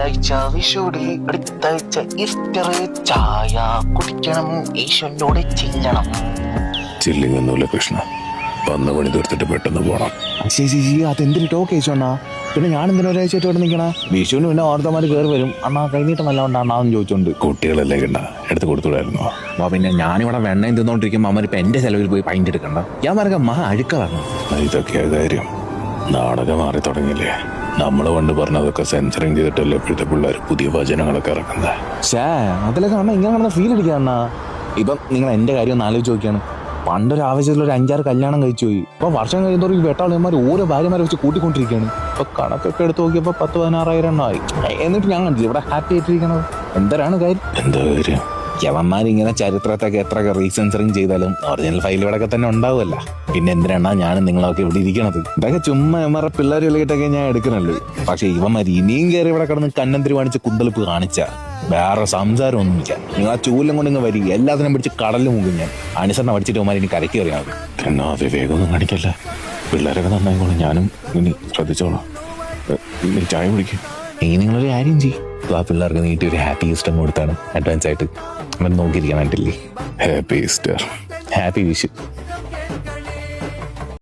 ആഴ്ച വിഷുടി, അടുത്ത ആഴ്ച ഈസ്റ്റർ. ചായ കുടിക്കണം, ഈശ്വരനോട് ചെല്ലണം. ചില്ലിങ് ഒന്നുമില്ല കൃഷ്ണ, വന്ന പണി തീർത്തിട്ട് പെട്ടെന്ന് പോണം. ശരി, അതെന്തൊരു ടോക്ക് അയച്ചോണ്ണാ. പിന്നെ ഞാൻ എന്തിനാ ഒരാഴ്ചയായിട്ട് ഇവിടെ നിൽക്കണ? വിഷുവിന് പിന്നെ ഓർത്തമാര് കയറി വരും. അണ്ണാ കൈനീട്ടം വല്ല ഉണ്ടാണെന്ന് ചോദിച്ചോണ്ട്. കുട്ടികളല്ലേ കണ്ട, എടുത്ത് കൊടുത്തുവിടായിരുന്നോ? അപ്പൊ പിന്നെ ഞാനിവിടെ വെണ്ണയും തിന്നോണ്ടിരിക്കുമ്പോൾ അമ്മ ഇപ്പൊ എന്റെ ചെലവിൽ പോയി പൈൻ്റ് എടുക്കണ്ട. ഞാൻ പറഞ്ഞ മഹാ അഴുക്കളാണ്. ഇതൊക്കെയാ കാര്യം. നാടകം മാറി തുടങ്ങിയില്ലേ? നമ്മൾ പണ്ട് പറഞ്ഞതൊക്കെ സെൻസറിങ് ചെയ്തിട്ടല്ലേ ഇപ്പോഴത്തെ പിള്ളേർ പുതിയ വചനങ്ങളൊക്കെ ഇറക്കുന്നത്. ഷേ അതിലൊക്കെ അണ്ണ ഇങ്ങനെ കാണുന്ന ഫീൽ അടിക്കാണ്ണ. ഇപ്പം നിങ്ങൾ എന്റെ കാര്യം ഒന്ന് ആലോചിച്ച് നോക്കിയാണ്. പണ്ടൊരു ആവശ്യത്തിൽ ഒരു 5-6 കല്യാണം കഴിച്ചു പോയി. ഇപ്പൊ വർഷം കഴിയുന്നവർക്ക് ഈ വെട്ടാളിയന്മാർ ഓരോ ഭാര്യമാരെ വെച്ച് കൂട്ടിക്കൊണ്ടിരിക്കുകയാണ്. ഇപ്പൊ കണക്കൊക്കെ എടുത്ത് നോക്കിയപ്പോ 10-16,000 എണ്ണമായി. എന്നിട്ട് ഞാൻ കണ്ടില്ല ഇവിടെ ഹാപ്പി ആയിട്ടിരിക്കണത്. എന്തരാണ് കാര്യം? എന്താ കാര്യം? യവന്മാരിങ്ങനെ ചരിത്രത്തൊക്കെ എത്രയൊക്കെ റീസെൻസറിങ് ചെയ്താലും ഒറിജിനൽ ഫയൽ ഇവിടെ തന്നെ ഉണ്ടാവുമല്ല. പിന്നെ എന്തിനാണ് ഞാനും നിങ്ങളൊക്കെ ഇവിടെ ഇരിക്കണത്? ഇതൊക്കെ ചുമ്മാ ഇവന്മാരുടെ പിള്ളേർ വിളിയിട്ടൊക്കെ ഞാൻ എടുക്കണുള്ളൂ. പക്ഷെ ഇവന്മാർ ഇനിയും കയറി ഇവിടെ കിടന്ന് കന്നന്തിരി കാണിച്ച് കുന്തളിപ്പ് കാണിച്ച വേറെ സംസാരമൊന്നുമില്ല. നിങ്ങൾ ആ ചൂലും കൊണ്ട് ഇങ്ങ് വരിക, എല്ലാത്തിനും പിടിച്ച് കടലിൽ മുങ്ങും. ഞാൻ അനുസരണം പഠിച്ചിട്ട് ഇവന്മാർ ഇനി കരയ്ക്ക് അറിയാം. എന്നാ വിവേകമൊന്നും കാണിക്കല്ല. പിള്ളേരൊക്കെ നന്നായിക്കോളാം, ഞാനും ഇനി ശ്രദ്ധിച്ചോളാം. നീ ചായ കുടിക്കും. ഇനി നിങ്ങളൊരു കാര്യം ചെയ്യും, ആ പിള്ളേർക്ക് നീട്ടി ഒരു ഹാപ്പി ഈസ്റ്റർ കൊടുത്താണ് അഡ്വാൻസ് ആയിട്ട്. നോക്കിയിരിക്കാൻ വേണ്ടില്ലേ? Happy Easter. ഹാപ്പി വിഷു.